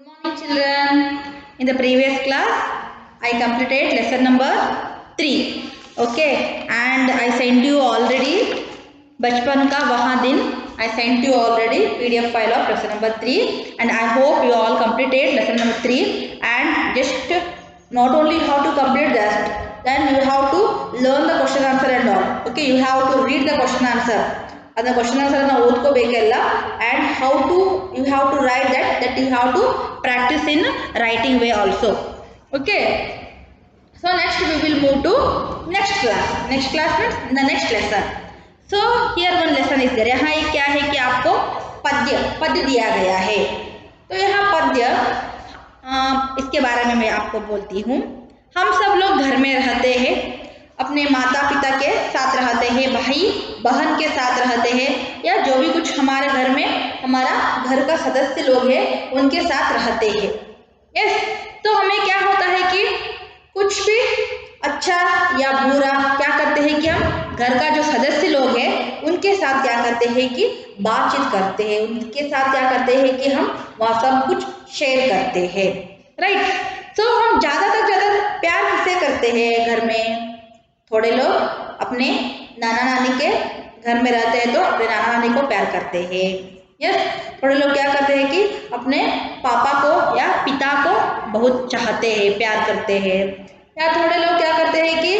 Good morning, children. In the previous class, I completed lesson number 3. Okay, and I sent you already बचपन का वहाँ दिन. I sent you already PDF file of lesson number 3, and I hope you all completed lesson number 3. And just not only how to complete that, then you have to learn the question answer and all. Okay, you have to read the question answer. ಅದನ್ನ question answer ಅನ್ನು ಓದ್ಕೋಬೇಕಲ್ಲ, and how to you have to write that you have to practice in writing way also. Okay, so next we will move to next class means the next lesson. So here one lesson is there. यहाँ ये क्या है कि आपको पद्य दिया गया है. तो यहाँ पद्य इसके बारे में मैं आपको बोलती हूँ. हम सब लोग घर में रहते हैं, अपने माता पिता के साथ रहते हैं, भाई बहन के साथ रहते हैं, या जो भी कुछ हमारे घर में हमारा घर का सदस्य लोग हैं उनके साथ रहते हैं. यस, तो हमें क्या होता है कि कुछ भी अच्छा या बुरा क्या करते हैं कि हम घर का जो सदस्य लोग हैं उनके साथ क्या करते हैं कि बातचीत करते हैं, उनके साथ क्या करते हैं कि हम वहाँ सब कुछ शेयर करते हैं. राइट. सो हम ज़्यादा से ज़्यादा प्यार किससे करते हैं घर में? थोड़े लोग अपने नाना नानी के घर में रहते हैं तो अपने नाना नानी को प्यार करते हैं. यस, थोड़े लोग क्या करते हैं कि अपने पापा को या पिता को बहुत चाहते हैं, प्यार करते हैं. या थोड़े लोग क्या करते हैं कि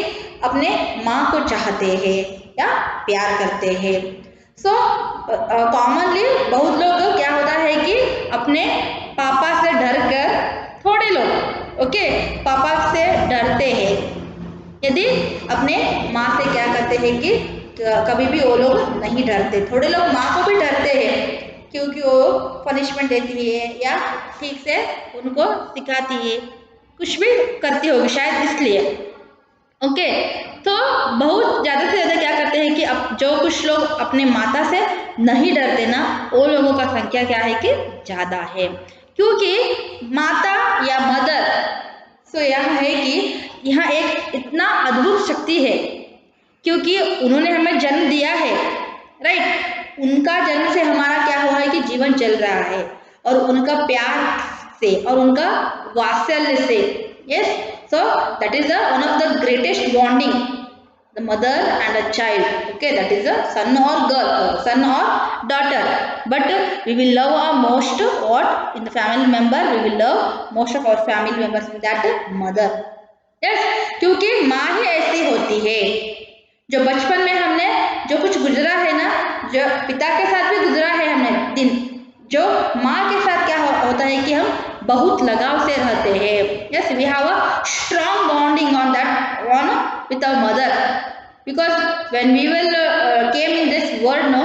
अपने माँ को चाहते हैं या प्यार करते हैं. सो कॉमनली बहुत लोग क्या होता है कि अपने पापा से डर कर, थोड़े लोग ओके पापा से डरते हैं, यदि अपने माँ से क्या करते हैं कि कभी भी वो लोग नहीं डरते. थोड़े लोग माँ को भी डरते हैं क्योंकि वो पनिशमेंट देती है या ठीक से उनको सिखाती है, कुछ भी करती होगी शायद इसलिए. ओके, तो बहुत ज़्यादा से ज़्यादा क्या करते हैं कि अब जो कुछ लोग अपने माता से नहीं डरते ना, वो लोगों का संख्या क्या है कि ज़्यादा है. क्योंकि माता या मदर, सो यह है कि यहाँ एक इतना अद्भुत शक्ति है क्योंकि उन्होंने हमें जन्म दिया है. राइट. उनका जन्म से हमारा क्या हुआ है कि जीवन चल रहा है, और उनका प्यार से और उनका वात्सल्य से. Yes, so that is one of the greatest bonding, the mother and a child. Okay, that is a son और गर्ल, सन और daughter. But we will love our most what in the family member, we will love most of our family members in that mother. Yes, क्योंकि माँ ही ऐसी होती है जो बचपन में हमने जो कुछ गुजरा है ना, जो पिता के साथ भी गुजरा है हमने दिन, जो माँ के साथ क्या होता है कि हम बहुत लगाव से रहते हैं. Yes, we have a strong bonding on that one with our mother, because when we will came in this world no,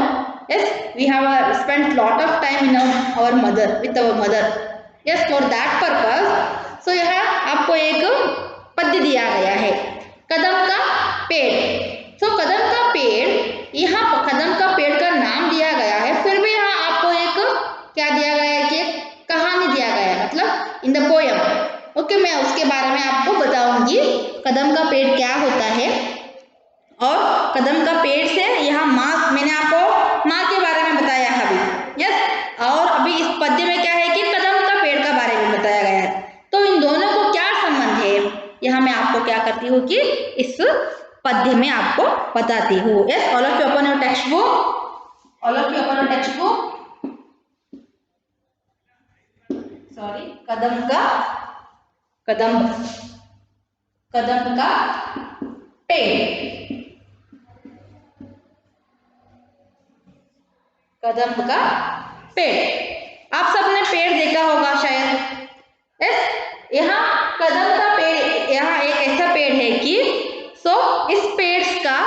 yes we have spent lot of time in our mother, with our mother. Yes, for that purpose. So यहाँ आपको एक पद्य दिया गया है, कदम का पेड़. सो कदम का पेड़, यहाँ कदम का पेड़ का नाम दिया गया है, फिर भी यहाँ आपको एक क्या दिया गया है कि कहानी दिया गया है, मतलब इन द पोयम. ओके, मैं उसके बारे में आपको बताऊंगी कदम का पेड़ क्या होता है. और कदम का पेड़ से यहाँ माँ, मैंने आपको माँ के बारे में बताया अभी. यस, और अभी इस पद्य में क्या है कि कदम का पेड़ का बारे में बताया गया है. तो इन दोनों को क्या संबंध है, यहाँ मैं आपको क्या करती हूँ कि इस पद्य में आपको बताती हूँ. Yes, all of you open your text book, all of you open your text book. Sorry, कदम का पेड़, कदम का पेड़. आप सबने पेड़ देखा होगा शायद. यस, यहाँ कदम का पेड़, यहाँ एक ऐसा पेड़ है कि सो इस पेड़ का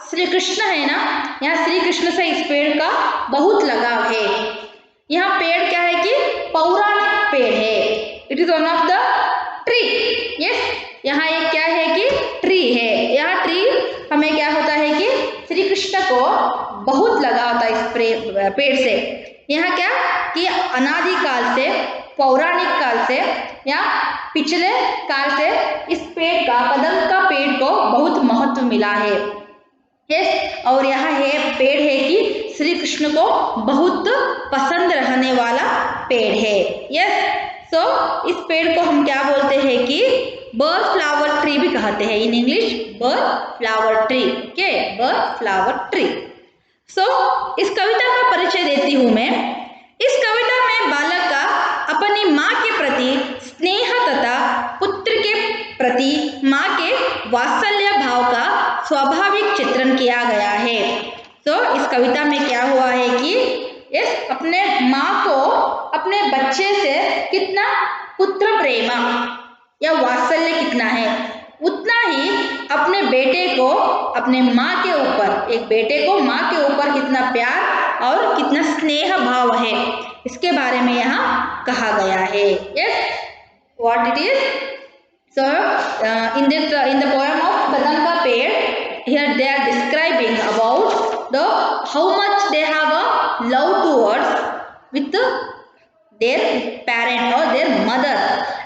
श्री कृष्ण है ना, यहाँ श्री कृष्ण से इस पेड़ का बहुत लगाव है. यहाँ पेड़ क्या है कि पौराणिक पेड़ है. It is one of the tree. Yes, यहाँ एक क्या है कि ट्री है. यहाँ ट्री हमें क्या होता है कि श्री कृष्ण को बहुत लगाव होता है इस पेड़ से. यहाँ क्या कि अनादि काल से, पौराणिक काल से या पिछले काल से इस पेड़ का, कदम का पेड़ को बहुत महत्व मिला है. यस, और यहाँ है पेड़ है कि श्री कृष्ण को बहुत पसंद रहने वाला पेड़ है. यस, सो इस पेड़ को हम क्या बोलते हैं कि बर्ड फ्लावर ट्री भी कहते हैं, in English bird flower tree. Okay, bird flower tree. So इस कविता का परिचय देती हूँ मैं। इस कविता में बालक का अपनी माँ के प्रति स्नेह तथा पुत्र के प्रति माँ के वात्सल्य भाव का स्वाभाविक चित्रण किया गया है। तो इस कविता में क्या हुआ है कि इस अपने माँ को अपने बच्चे से कितना पुत्र प्रेम या वात्सल्य कितना है, उतना ही अपने बेटे को अपने माँ के ऊपर, एक बेटे को माँ के ऊपर कितना प्यार और कितना स्नेह भाव है, इसके बारे में यहाँ कहा गया है। Yes, what it is? So in the poem of कदम का पेड़, here they are describing about the how much they have a love towards with their parent or their mother,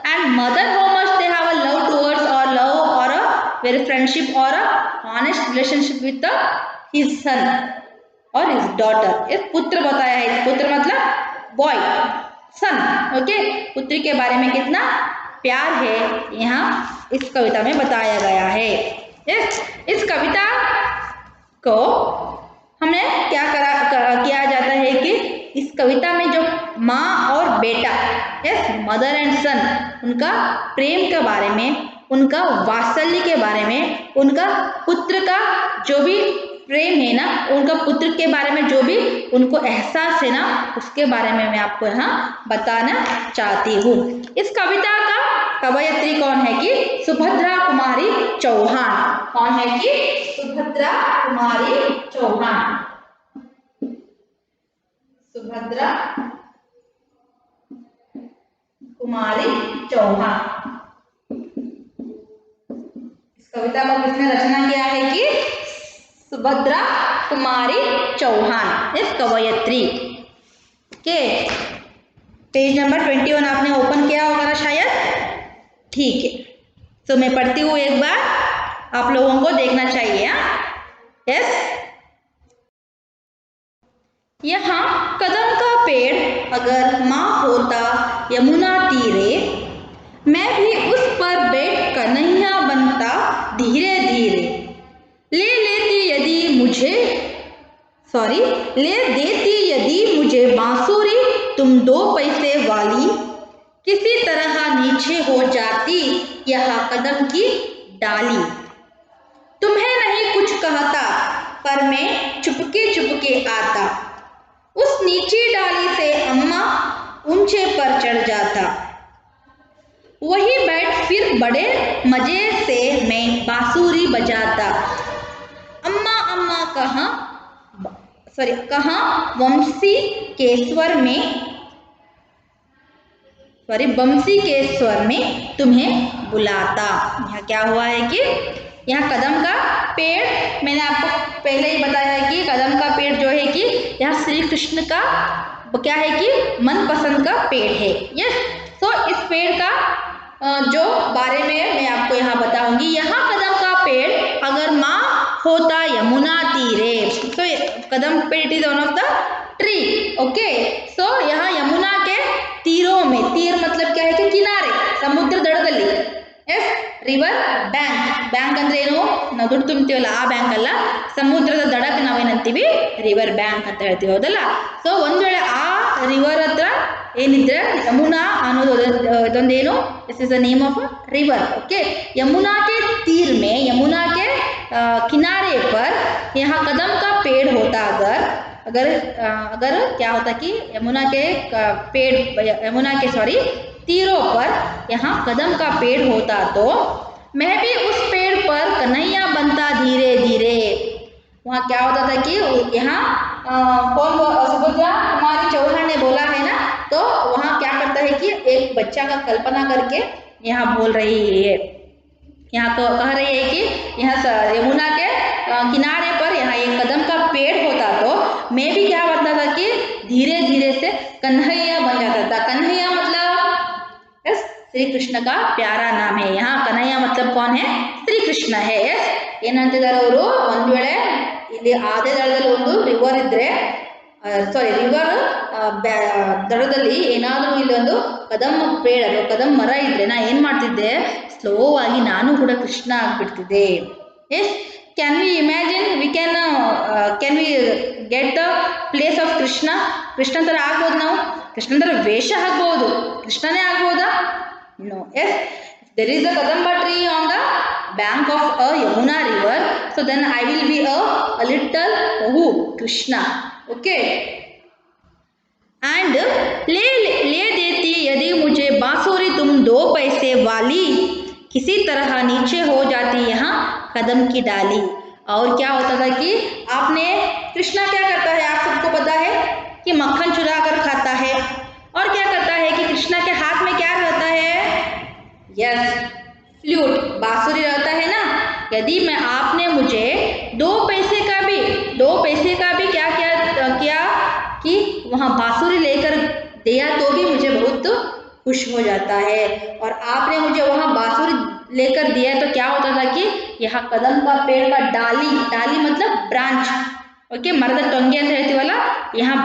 and mother how much they have a love towards or love or a very friendship or a honest relationship with his son और his daughter। एक पुत्र बताया है, पुत्र मतलब boy, सन। Okay, पुत्री के बारे में कितना प्यार है यहाँ इस कविता में बताया गया है। इस कविता को हमने क्या किया जाता है कि इस कविता में जो माँ और बेटा, यस, मदर एंड सन, उनका प्रेम के बारे में, उनका वात्सल्य के बारे में, उनका पुत्र का जो भी प्रेम है ना, उनका पुत्र के बारे में जो भी उनको एहसास है ना, उसके बारे में मैं आपको यहाँ बताना चाहती हूँ। इस कविता का कवयित्री कौन है कि सुभद्रा कुमारी चौहान। कौन है कि सुभद्रा कुमारी चौहान। सुभद्रा कुमारी चौहान। इस कविता को किसने रचना किया है कि सुभद्रा कुमारी चौहान, इस कवयित्री के। पेज नंबर 21 आपने ओपन किया होगा ना शायद, ठीक है। तो मैं पढ़ती हूँ एक बार, आप लोगों को देखना चाहिए। यस, यहाँ कदम का पेड़ अगर माँ होता यमुना तीरे, मैं भी उस पर बैठ कन्हैया बनता धीरे धीरे, ले देती यदि मुझे बांसुरी तुम 2 पैसे वाली, किसी तरह नीचे हो जाती यह कदम की डाली। तुम्हें नहीं कुछ कहता पर मैं चुपके आता, उस नीची डाली से अम्मा ऊंचे पर चढ़ जाता, वही बैठ फिर बड़े मजे से मैं बांसुरी बजाता। अम्मा अम्मा कहाँ बंसी के स्वर में तुम्हें बुलाता। यहाँ क्या हुआ है कि यहाँ कदम का पेड़, मैंने आपको पहले ही बताया है कि कदम का पेड़ जो है कि यहाँ श्री कृष्ण का क्या है कि मनपसंद का पेड़ है। यस, तो इस पेड़ का जो बारे में मैं आपको यहाँ बताऊंगी। यहाँ कदम का पेड़ अगर माँ होता यमुना तीरे, तो कदम पेड़ is one of the tree. Okay, so यहाँ यमुना के तीरों में, तीर मतलब क्या है कि किनारे, समुद्र दಡದಲ್ಲಿ, ಎಸ್, ರಿವರ್ ಬ್ಯಾಂಕ್ ಅಂದ್ರೆ ಏನು, ನಾವು ದುಡ್ಡು ತುಂಬ್ತೀವಲ್ಲ ಆ ಬ್ಯಾಂಕ್ ಅಲ್ಲ, ಸಮುದ್ರದ ದಡಕ್ಕೆ ನಾವೇನಂತೀವಿ ರಿವರ್ ಬ್ಯಾಂಕ್ ಅಂತ ಹೇಳ್ತೀವಿ, ಹೌದಲ್ಲ. ಸೊ ಒಂದ್ ವೇಳೆ ಆ ರಿವರ್ ಹತ್ರ ಏನಿದ್ರೆ ಯಮುನಾ ಅನ್ನೋದು ಇದೊಂದೇನು, this is the name of river. Okay, Yamuna के तीर में, यमुना के किनारे पर यहाँ कदम का पेड़ होता, अगर क्या होता कि यमुना के तीरों पर यहाँ कदम का पेड़ होता, तो मैं भी उस पेड़ पर कन्हैया बनता धीरे धीरे। वहाँ क्या होता था कि यहाँ सुभद्रा कुमारी चौहान ने बोला है ना, तो वहाँ क्या करता है कि एक बच्चा का कल्पना करके यहाँ बोल रही है, यहाँ कह रही है कि यहाँ यमुना के किनारे पर यहाँ एक कदम का पेड़ होता, तो मैं भी क्या बनता था कि धीरे धीरे से कन्हैया बन जाता था। कन्हैया मतलब यस, श्री कृष्ण का प्यारा नाम है। यहाँ कन्हैया मतलब कौन है, श्री कृष्ण है। यस, ಏನಂತಿದ್ದಾರೆ ಅವರು, ಒಂದ್ ವೇಳೆ ಇಲ್ಲಿ ಆದೇ ದಳದಲ್ಲಿ ಒಂದು ರಿವರ್ ಇದ್ರೆ ಸಾರಿ ರಿವರ್ ದಡದಲ್ಲಿ ಏನಾದರೂ ಇಲ್ಲೊಂದು ಕದಂ ಪೇಡ್ ಅಥವಾ ಕದಂ ಮರ ಇದ್ದರೆ ನಾ ಏನು ಮಾಡ್ತಿದ್ದೆ, ಸ್ಲೋ ಆಗಿ ನಾನು ಕೂಡ ಕೃಷ್ಣ ಆಗಿಬಿಡ್ತಿದ್ದೆ. Yes, can we imagine, can we get the place of Krishna? Krishna ಥರ ಆಗ್ಬೋದು ನಾವು? ಕೃಷ್ಣ ಥರ ವೇಷ ಆಗ್ಬೋದು, ಕೃಷ್ಣನೇ ಆಗ್ಬೋದಾ? ನೋ. Yes, there is a kadamba tree on the bank of a Yamuna river, so then I will be a little Krishna. Okay. And ले देती यदि मुझे बांसुरी तुम 2 पैसे वाली, किसी तरह नीचे हो जाती यहाँ कदम की डाली. और क्या होता था कि आपने कृष्णा क्या करता है, आप सबको पता है कि मक्खन चुरा कर खाता है. और क्या करता है कि कृष्णा के हाथ में क्या रहता है? यस, फ्लूट, बांसुरी रहता है ना. यदि मैं आपने मुझे 2 पैसे का भी क्या किया कि वहाँ बांसुरी लेकर दिया तो भी मुझे बहुत खुश हो जाता है. और आपने मुझे वहाँ बांसुरी लेकर दिया तो क्या होता था कि यहाँ कदम का पेड़ का डाली मतलब ब्रांच, ओके, मರದ टೊಂಗೆ ಅಂತ ಹೇಳ್ತೀವಲ್ಲ, यहाँ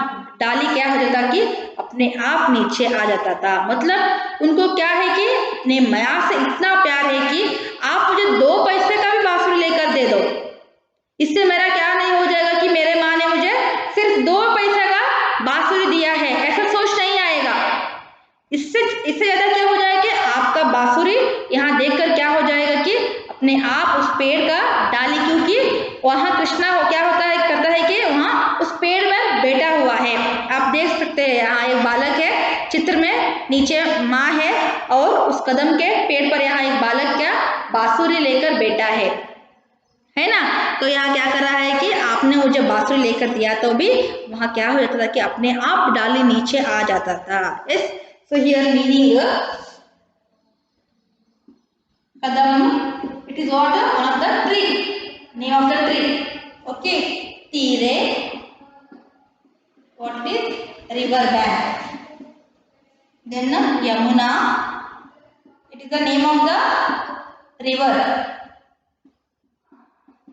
डाली क्या हो जाता कि अपने आप नीचे आ जाता था. मतलब उनको क्या है कि अपने माया से इतना प्यार है कि आप मुझे 2 पैसे का भी बांसुरी लेकर दे दो, इससे मेरा क्या नहीं हो जाएगा कि मेरे माँ ने मुझे सिर्फ 2 पैसे का बांसुरी दिया है, ऐसा सोच नहीं आएगा. इससे ज़्यादा क्या हो जाएगा कि आपका बांसुरी यहाँ देखकर क्या हो जाएगा कि अपने आप उस पेड़ का डाली, क्योंकि वहाँ कृष्णा क्या होता है करता है कि वहाँ उस पेड़ में बैठा हुआ है. आप देख सकते हैं यहाँ एक बालक है चित्र में, नीचे माँ है और उस कदम के पेड़ पर यहाँ एक बालक क्या बांसुरी लेकर बैठा है ना. तो यहाँ क्या कर रहा है कि आपने मुझे बांसुरी लेकर दिया तो भी वहाँ क्या हो जाता था कि अपने आप डाली नीचे आ जाता था. Yes, so here meaning kadam, it is what? One of the tree, name of the tree. Okay, Tire, what it is? River bank. Then Yamuna, it is the name of the river.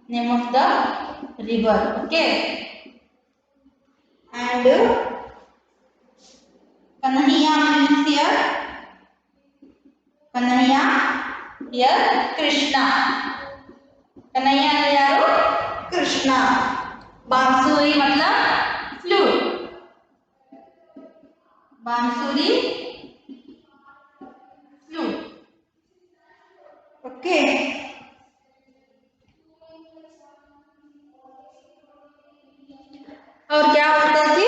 Name of the river. Okay. And Kanhaiya means here. Kanhaiya here Krishna. Kanhaiya ಅಂದ್ರೆ ಯಾರು? ಕೃಷ್ಣ. बांसुरी मतलब flute. बांसुरी flute. Okay. और क्या होता है कि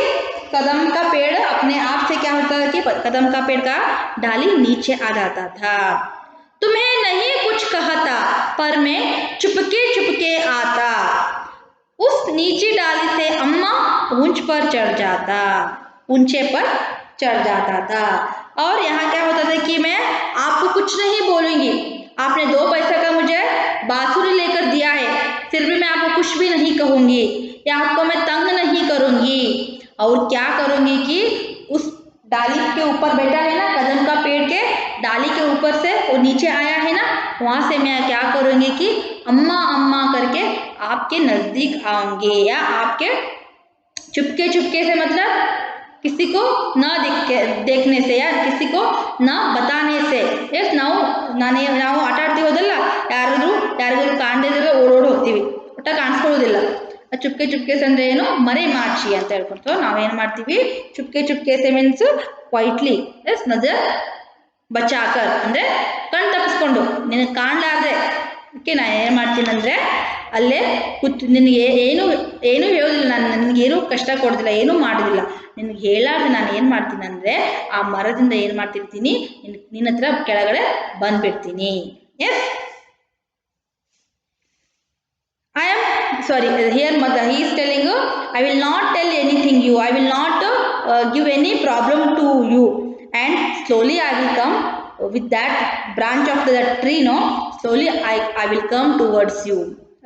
कदम का पेड़ अपने आप से क्या होता है कि कदम का पेड़ का डाली नीचे आ जाता था. तुम्हें नहीं कुछ कहता पर मैं चुपके आता, उस नीची डाली से अम्मा ऊंच पर चढ़ जाता, ऊंचे पर चढ़ जाता था. और यहाँ क्या होता था कि मैं आपको कुछ नहीं बोलूँगी, आपने 2 पैसे का मुझे बांसुरी लेकर दिया है, फिर भी मैं आपको कुछ भी नहीं कहूँगी या आपको मैं तंग नहीं करूँगी. और क्या करूँगी कि उस डाली के ऊपर बैठा है ना, कदम का पेड़ के डाली के ऊपर से वो नीचे आया है ना, वहाँ से मैं क्या करूँगी कि अम्मा अम्मा करके आपके नज़दीक आऊँगी, या आपके चुपके से मतलब किसी को न देखने से या किसी को न बताने से. ಎಸ್, ನಾವು ಆಟ ಆಡ್ತೀವಿ ಹೋದಲ್ಲ, ಯಾರಿಗೂ ಕಾಣದಿದ್ರೆ ಓಡೋಡಿ ಹೋಗ್ತೀವಿ, ಒಟ್ಟ ಕಾಣಿಸ್ಕೊಳ್ಳೋದಿಲ್ಲ. ಚುಪ್ಕೆ ಅಂದ್ರೆ ಏನು? ಮರೆ ಮಾಚಿ ಅಂತ ಹೇಳ್ಕೊಡ್ತೀವಿ. ನಾವೇನು ಮಾಡ್ತೀವಿ, ಚುಪ್ಕೆ ಮೀನ್ಸ್ ಕ್ವೈಟ್ಲಿ, ಎಸ್, ನಜರ್ ಬಚಾಕರ್ ಅಂದರೆ ಕಣ್ ತಪ್ಪಿಸ್ಕೊಂಡು ನಿನಗೆ ಕಾಣಲಾರ್ದೆ, ಓಕೆ, ನಾನು ಏನು ಮಾಡ್ತೀನಿ ಅಂದರೆ ಅಲ್ಲೇ ನಿನಗೆ ಏನು ಹೇಳೋದಿಲ್ಲ, ನಾನು ನನಗೇನು ಕಷ್ಟ ಕೊಡೋದಿಲ್ಲ, ಏನೂ ಮಾಡೋದಿಲ್ಲ, ನಿನಗೆ ಹೇಳಾರ್ದೆ ನಾನು ಏನು ಮಾಡ್ತೀನಿ ಅಂದರೆ ಆ ಮರದಿಂದ ಏನು ಮಾಡ್ತಿರ್ತೀನಿ, ನಿನ್ನ ಹತ್ರ ಕೆಳಗಡೆ ಬಂದುಬಿಡ್ತೀನಿ. Yes, I am sorry, here mother, he is telling you, I will not tell anything you, I will not give any problem to you, and slowly I will come with that branch of that tree, no, slowly I will come towards you.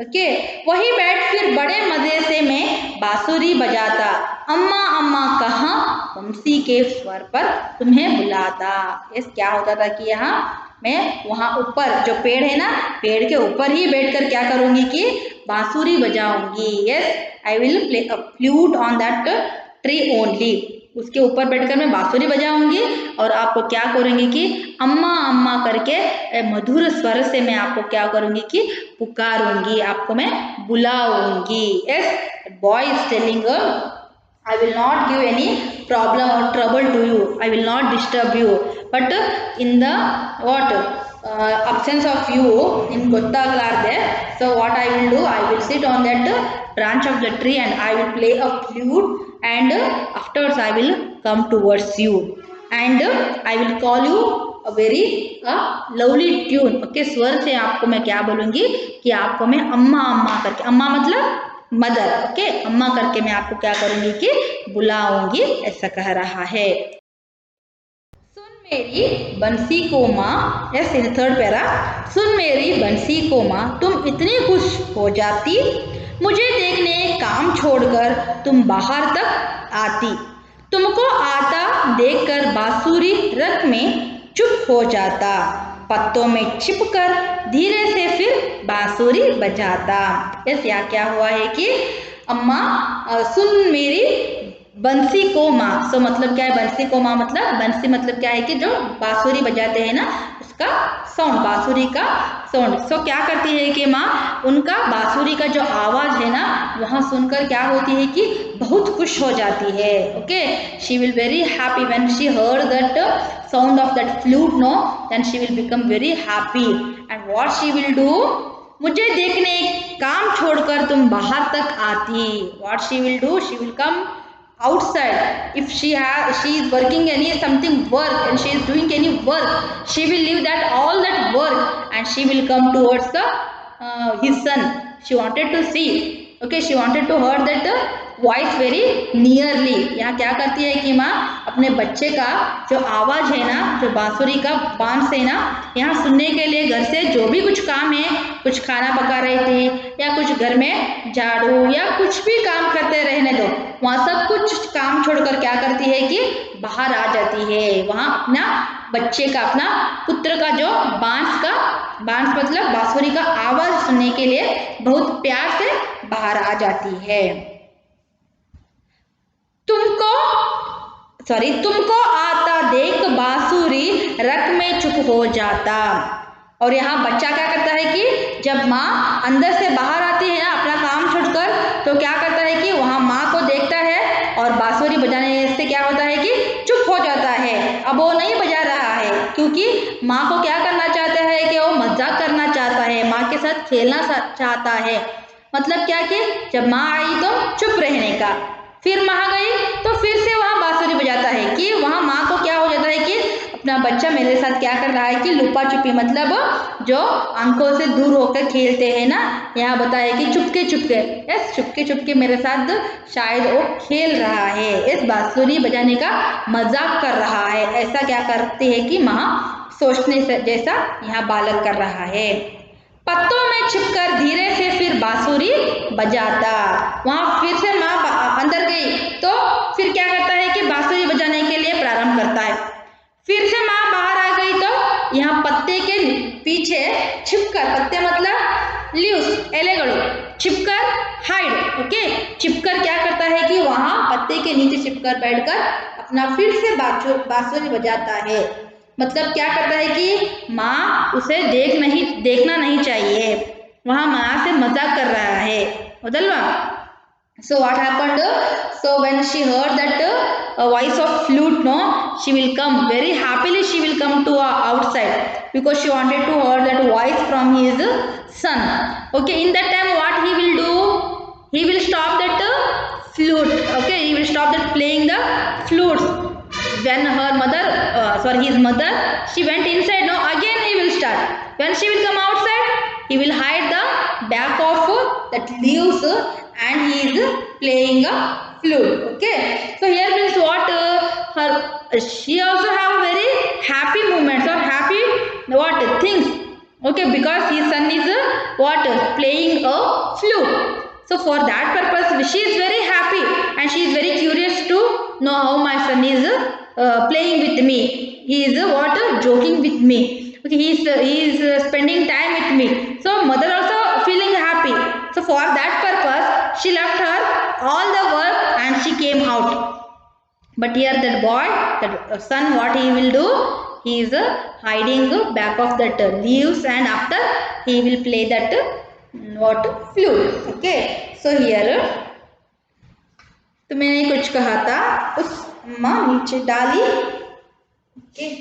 Okay, वही बैठ फिर बड़े मजे से मैं बांसुरी बजाता, अम्मा अम्मा कहाँ बंसी के स्वर पर तुम्हें बुलाता. यस, क्या होता था कि यहाँ मैं वहाँ ऊपर जो पेड़ है ना, पेड़ के ऊपर ही बैठकर क्या करूँगी कि बांसुरी बजाऊंगी. Yes, I will play a flute on that tree only. उसके ऊपर बैठकर मैं बांसुरी बजाऊंगी और आपको क्या करूंगी कि अम्मा अम्मा करके मधुर स्वर से मैं आपको क्या करूंगी कि पुकारूंगी, आपको मैं बुलाऊंगी। Yes, boy is telling I will not give any problem or trouble to you. I will not disturb you. But in the what absence of you in gottaglarde, so what I will do? I will sit on that branch of the tree and I will play a flute and afterwards I will come towards you and I will call you a very lovely tune. Okay, स्वर से आपको मैं क्या बोलूँगी कि आपको मैं अम्मा अम्मा करके, अम्मा मतलब मदर, ओके, अम्मा करके मैं आपको क्या करूंगी कि बुलाऊंगी, ऐसा कह रहा है। सुन मेरी बंसी को माँ, यस इन थर्ड पैरा, सुन मेरी बंसी को माँ तुम इतनी खुश हो जाती, मुझे देखने काम छोड़कर तुम बाहर तक आती, तुमको आता देखकर बांसुरी रत में चुप हो जाता, पत्तों में छिपकर धीरे से फिर बांसुरी बजाता। यस, यहाँ क्या हुआ है कि अम्मा सुन मेरी बंसी को माँ, सो मतलब क्या है बंसी को माँ, मतलब बंसी मतलब क्या है कि जो बांसुरी बजाते हैं ना उसका साउंड, बांसुरी का साउंड। सो क्या करती है कि माँ उनका बांसुरी का जो आवाज है ना वहाँ सुनकर क्या होती है कि बहुत खुश हो जाती है। Okay, she will very happy when she heard that sound of that flute, no, then she will become very happy and what she will do, मुझे देखने काम छोड़कर तुम बाहर तक आती, what she will do, she will come outside. If she is working any something work and she is doing any work, she will leave that all that work and she will come towards the his son. She wanted to see, okay, she wanted to hear that voice very nearly. यहाँ क्या करती है कि माँ अपने बच्चे का जो आवाज है ना, जो बांसुरी का बांस है ना, यहाँ सुनने के लिए घर से जो भी कुछ काम है, कुछ खाना पका रही थी या कुछ घर में झाड़ू या कुछ भी काम करते रहने दो, वहाँ सब कुछ काम छोड़कर क्या करती है कि बाहर आ जाती है, वहाँ अपना बच्चे का, अपना पुत्र का जो बांस मतलब बांसुरी का आवाज सुनने के लिए बहुत प्यार से बाहर आ जाती है। तुमको आता देख बांसुरी रक में चुप हो जाता। और यहाँ बच्चा क्या करता है कि जब माँ अंदर से बाहर आती है ना अपना काम छोड़कर, तो क्या करता है कि वहाँ माँ को देखता है और बांसुरी बजाने से क्या होता है कि चुप हो जाता है, अब वो नहीं बजा रहा है, क्योंकि माँ को क्या करना चाहता है कि वो मजाक करना चाहता है, माँ के साथ खेलना चाहता है। मतलब क्या कि जब माँ आई तो चुप रहने का, फिर माँ गई तो फिर से वहाँ बांसुरी बजाता है कि वहाँ माँ को क्या हो जाता है कि अपना बच्चा मेरे साथ क्या कर रहा है कि लुपा छुपी, मतलब जो आंखों से दूर होकर खेलते हैं ना, यहाँ बताया कि चुपके चुपके, यस चुपके चुपके मेरे साथ शायद वो खेल रहा है, इस बांसुरी बजाने का मजाक कर रहा है, ऐसा क्या करती है कि माँ सोचने से जैसा यहाँ बालक कर रहा है। पत्तों में छिपकर धीरे से फिर बांसुरी बजाता, वहां फिर से माँ अंदर गई तो फिर क्या करता है कि बांसुरी बजाने के लिए प्रारंभ करता है, फिर से माँ बाहर आ गई तो यहाँ पत्ते के पीछे छिपकर, पत्ते मतलब लीव्स एलेगड़ो, छिपकर हाइड, ओके, छिपकर क्या करता है कि वहां पत्ते के नीचे छिपकर बैठकर अपना फिर से बांसुरी बजाता है। मतलब क्या करता है कि माँ उसे देखना नहीं चाहिए, वहाँ माँ से मजाक कर रहा है, बदलवा। So what happened? So when she heard that voice of flute, no, she will come very happily. She will come to outside because she wanted to hear that voice from his son. Okay, in that time, what he will do? He will stop that flute. Okay, he will stop that playing the flutes. When her mother, his mother, she went inside. No, again he will start. When she will come outside, he will hide the back of that leaves and he is playing a flute. Okay, so here means what she also have very happy moments or happy what things. Okay, because his son is what playing a flute. So for that purpose, she is very happy and she is very curious to know how my son is playing with me. He is what joking with me. Okay, he is spending time with me. So mother also feeling happy. So for that purpose, she left her all the work and she came out. But here that boy, that son, what he will do? He is hiding back of that leaves, and after he will play that what flute. Okay. So here तो मैंने कुछ कहा था, उस माँ नीचे डाली. Okay.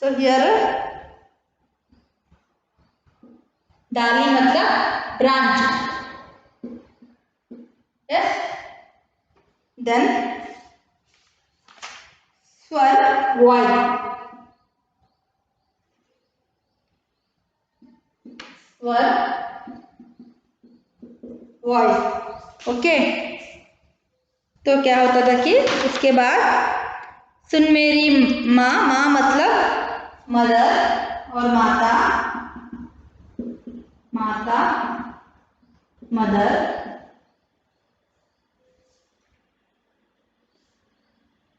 So here डाली मतलब branch. Yes. Then स्वर voice. स्वर voice. ओके. तो क्या होता था कि उसके बाद सुन मेरी माँ, माँ मतलब मदर और माता, माता मदर.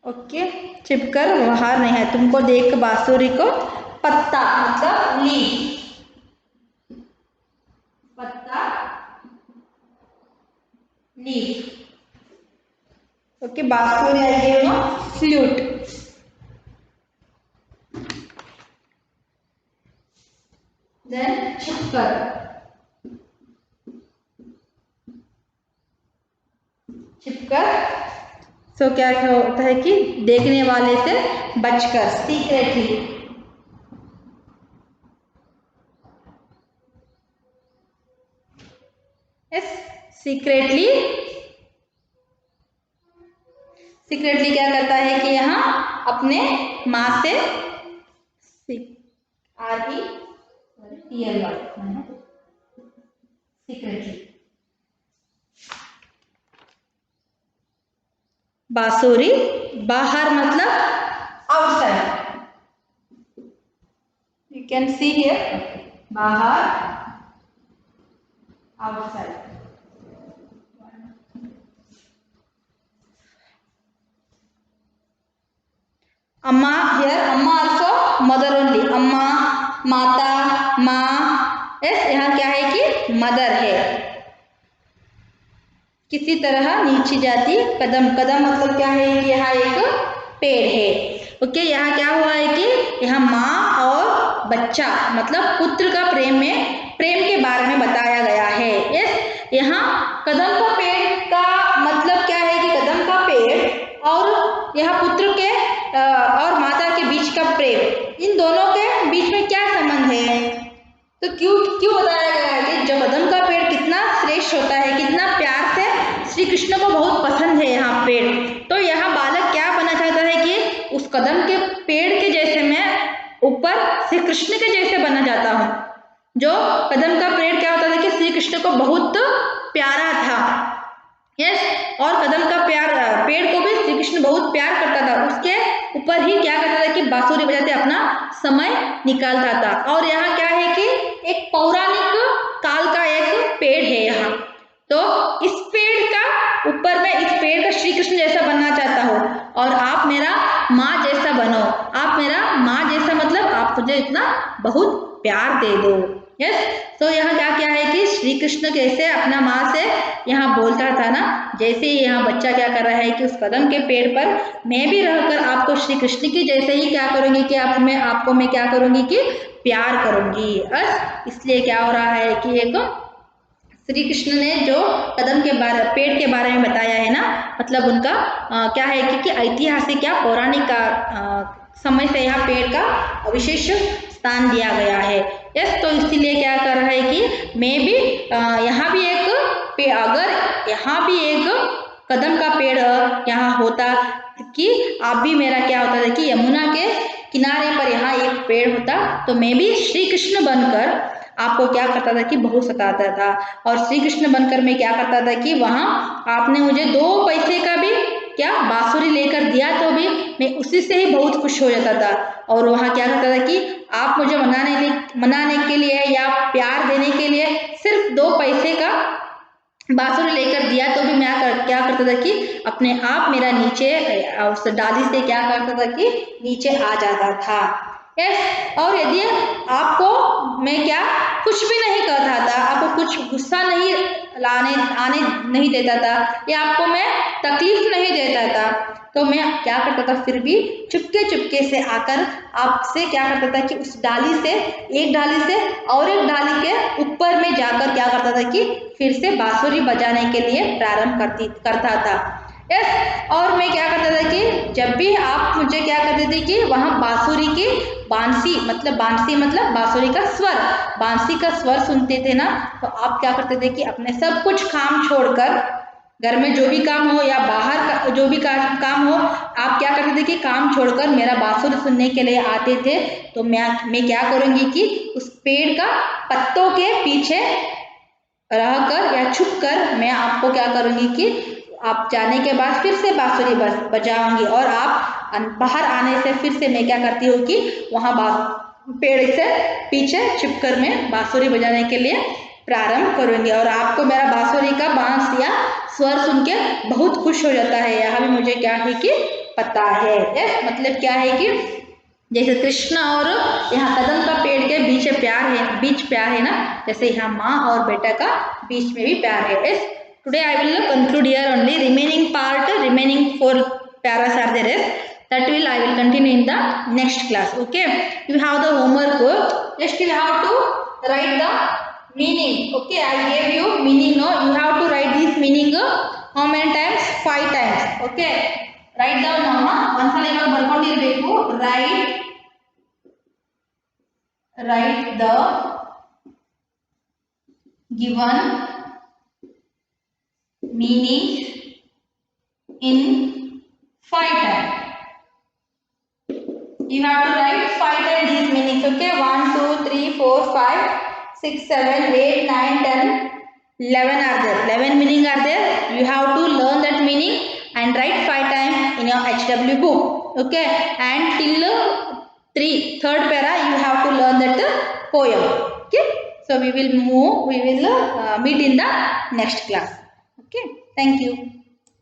ओके. छिपकर बाहर नहीं है, तुमको देख बांसुरी को पत्ता मतलब लीफ, पत्ता लीफ. ओके. बांसुरी आई गई ना फ्लूट. देन छिपकर, छिपकर. सो क्या होता है कि देखने वाले से बचकर, सीक्रेटली. यस. सीक्रेटली. सीक्रेटली क्या करता है कि यहाँ अपने माँ से सीक्रेटली. बांसुरी बाहर मतलब outside. You can see here बाहर, आउटसाइड. अम्मा हियर, अम्मा also मदर ओनली. अम्मा, माता, माँ. यस. यहाँ क्या है कि मदर है. किसी तरह नीचे जाती कदम, कदम मतलब क्या है कि यहाँ एक पेड़ है. ओके. यहाँ क्या हुआ है कि यहाँ माँ और बच्चा मतलब पुत्र का प्रेम के बारे में बताया गया है. यस. यहाँ कदम का पेड़ का मतलब क्या है कि कदम का पेड़ और यहाँ पुत्र के और माता के बीच का प्रेम, इन दोनों के बीच में क्या संबंध है? तो क्यों बताया गया है कि जो कदम का पेड़ कितना श्रेष्ठ होता है, कितना प्यार से श्री कृष्ण को बहुत पसंद है यहाँ पेड़. तो यहाँ बालक क्या बनना चाहता है कि उस कदम के पेड़ के जैसे मैं ऊपर श्री कृष्ण के जैसे बनना चाहता हूँ. जो कदम का पेड़ क्या होता था कि श्री कृष्ण को बहुत प्यारा था. यस. और कदम का पेड़ को भी श्री कृष्ण बहुत प्यार करता था. उसके ऊपर ही क्या करता था कि बांसुरी बजाते अपना समय निकालता था. और यहाँ क्या है कि एक पौराणिक काल का एक पेड़ है यहाँ. तो इस पेड़ का ऊपर मैं इस पेड़ का श्री कृष्ण जैसा बनना चाहता हूँ और आप मेरा माँ जैसा बनो. आप मेरा माँ जैसा मतलब आप मुझे इतना बहुत प्यार दे दो. यस. तो यहाँ क्या है कि श्री कृष्ण कैसे अपना माँ से यहाँ बोलता था ना, जैसे ही यहाँ बच्चा क्या कर रहा है कि उस कदम के पेड़ पर मैं भी रहकर आपको श्री कृष्ण की जैसे ही क्या करूँगी कि आपको मैं क्या करूँगी कि प्यार करूँगी. इसलिए क्या हो रहा है कि एक श्री कृष्ण ने जो कदम के पेड़ के बारे में बताया है ना, मतलब उनका क्या है कि ऐतिहासिक या पौराणिक समय से यहाँ पेड़ का विशेष स्थान दिया गया है. यस. तो इसीलिए क्या कर रहा है कि मैं भी यहाँ भी अगर यहाँ भी एक कदम का पेड़ यहाँ होता कि आप भी मेरा क्या होता था कि यमुना के किनारे पर यहाँ एक पेड़ होता तो मैं भी श्री कृष्ण बनकर आपको क्या करता था कि बहुत सताता था. और श्री कृष्ण बनकर मैं क्या करता था कि वहाँ आपने मुझे 2 पैसे का भी क्या बांसुरी लेकर दिया तो भी मैं उसी से ही बहुत खुश हो जाता था. और वहाँ क्या करता था कि आप मुझे मनाने के लिए या प्यार देने के लिए सिर्फ 2 पैसे का बांसुरी लेकर दिया तो भी मैं क्या करता था कि अपने आप मेरा नीचे उस डाली से क्या करता था कि नीचे आ जाता था. यस। और यदि आपको मैं क्या कुछ भी नहीं कहता था, आपको कुछ गुस्सा नहीं आने नहीं देता था, या आपको मैं तकलीफ नहीं देता था, तो मैं क्या करता था, फिर भी चुपके चुपके से आकर आपसे क्या करता था कि उस डाली से, एक डाली से और एक डाली के ऊपर में जाकर क्या करता था कि फिर से बांसुरी बजाने के लिए प्रारंभ करता था। यस। और मैं क्या करता था कि जब भी आप मुझे क्या करते थे कि वहाँ बांसुरी की बांसी मतलब बांसुरी का स्वर, बांसी का स्वर सुनते थे ना, तो आप क्या करते थे कि अपने सब कुछ काम छोड़कर, घर में जो भी काम हो या बाहर का जो भी काम हो, आप क्या करते थे कि काम छोड़कर मेरा बांसुरी सुनने के लिए आते थे। तो मैं क्या करूँगी कि उस पेड़ का पत्तों के पीछे रहकर या छुप कर मैं आपको क्या करूँगी कि आप जाने के बाद फिर से बांसुरी बजाऊंगी, और आप बाहर आने से फिर से मैं क्या करती हूँ कि वहाँ पेड़ से पीछे छुपकर मैं बांसुरी बजाने के लिए प्रारंभ करूंगी, और आपको मेरा बांसुरी का बांस या स्वर सुन के बहुत खुश हो जाता है। यह भी मुझे क्या है कि पता है। मतलब क्या है कि जैसे कृष्ण और यहाँ कदम का पेड़ के बीच प्यार है ना, जैसे यहाँ माँ और बेटा का बीच में भी प्यार है। Today I will conclude here only. Remaining 4 paras are there. That I will continue in the next class. Okay. You have the homework. Next you have to write the meaning. Okay. I gave you meaning. No, you have to write this meaning. How many times? 5 times. Okay. Write down mama. Once I ಬರ್ಕೊಂಡಿರಬೇಕು. Write the given meaning in 5 times. You have to write 5 times these meanings. Okay, 1, 2, 3, 4, 5, 6, 7, 8, 9, 10, 11 are there. 11 meaning are there. You have to learn that meaning and write 5 times in your HW book. Okay, and till third para you have to learn that poem. Okay, so we will meet in the next class. Okay, thank you.